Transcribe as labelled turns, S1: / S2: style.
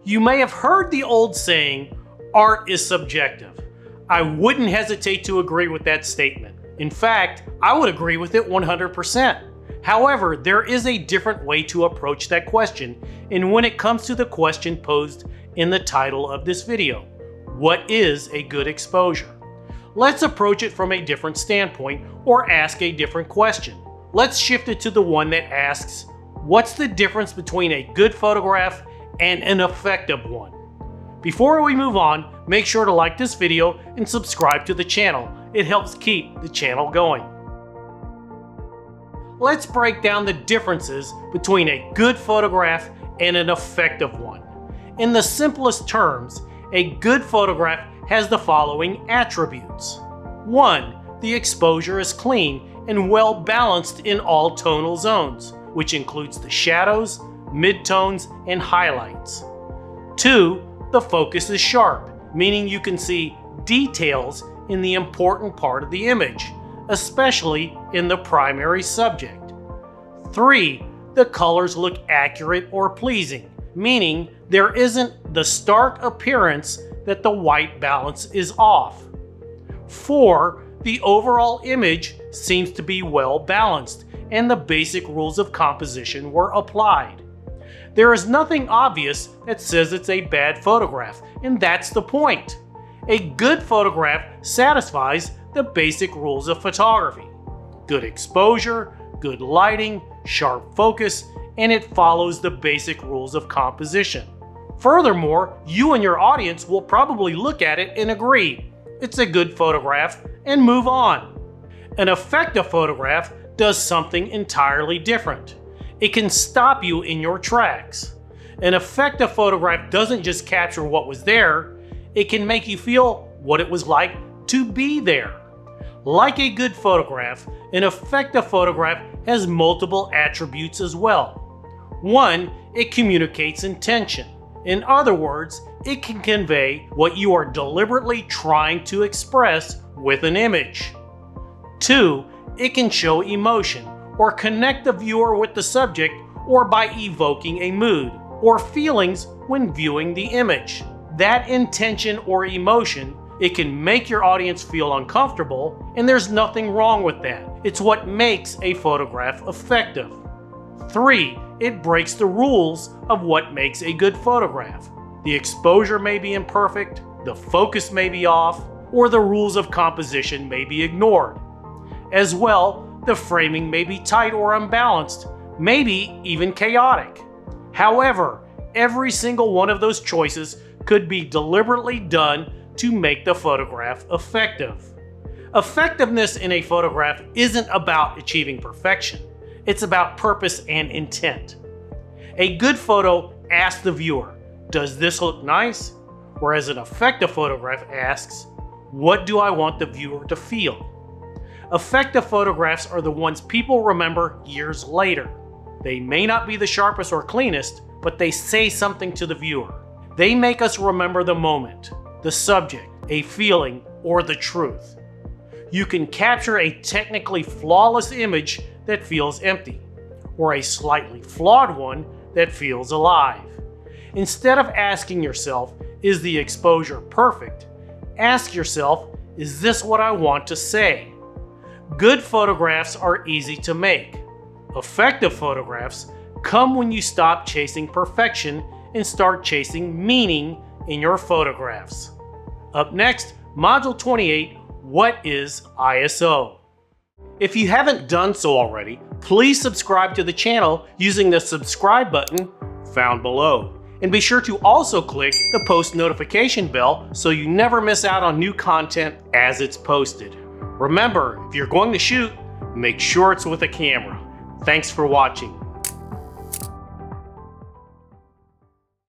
S1: You may have heard the old saying, art is subjective. I wouldn't hesitate to agree with that statement. In fact, I would agree with it 100%. However, there is a different way to approach that question, and when it comes to the question posed in the title of this video, what is a good exposure? Let's approach it from a different standpoint or ask a different question. Let's shift it to the one that asks, what's the difference between a good photograph and an effective one? Before we move on, make sure to like this video and subscribe to the channel. It helps keep the channel going. Let's break down the differences between a good photograph and an effective one. In the simplest terms, a good photograph has the following attributes. 1. The exposure is clean and well balanced in all tonal zones, which includes the shadows, midtones, and highlights. 2. The focus is sharp, meaning you can see details in the important part of the image, especially in the primary subject. 3. The colors look accurate or pleasing, meaning there isn't the stark appearance that the white balance is off. 4. The overall image seems to be well balanced and the basic rules of composition were applied. There is nothing obvious that says it's a bad photograph, and that's the point. A good photograph satisfies the basic rules of photography. Good exposure, good lighting, sharp focus, and it follows the basic rules of composition. Furthermore, you and your audience will probably look at it and agree, it's a good photograph, and move on. An effective photograph does something entirely different. It can stop you in your tracks. An effective photograph doesn't just capture what was there, it can make you feel what it was like to be there. Like a good photograph, an effective photograph has multiple attributes as well. 1. It communicates intention. In other words, it can convey what you are deliberately trying to express with an image. 2. It can show emotion or connect the viewer with the subject or by evoking a mood or feelings when viewing the image. That intention or emotion, it can make your audience feel uncomfortable, and there's nothing wrong with that. It's what makes a photograph effective. 3. It breaks the rules of what makes a good photograph. The exposure may be imperfect, the focus may be off, or the rules of composition may be ignored. As well, the framing may be tight or unbalanced, maybe even chaotic. However, every single one of those choices could be deliberately done to make the photograph effective. Effectiveness in a photograph isn't about achieving perfection. It's about purpose and intent. A good photo asks the viewer, does this look nice? Whereas an effective photograph asks, what do I want the viewer to feel? Effective photographs are the ones people remember years later. They may not be the sharpest or cleanest, but they say something to the viewer. They make us remember the moment, the subject, a feeling, or the truth. You can capture a technically flawless image that feels empty, or a slightly flawed one that feels alive. Instead of asking yourself, is the exposure perfect? Ask yourself, is this what I want to say? Good photographs are easy to make. Effective photographs come when you stop chasing perfection and start chasing meaning in your photographs. Up next, Module 28, what is ISO? If you haven't done so already, please subscribe to the channel using the subscribe button found below. And be sure to also click the post notification bell so you never miss out on new content as it's posted. Remember, if you're going to shoot, make sure it's with a camera. Thanks for watching.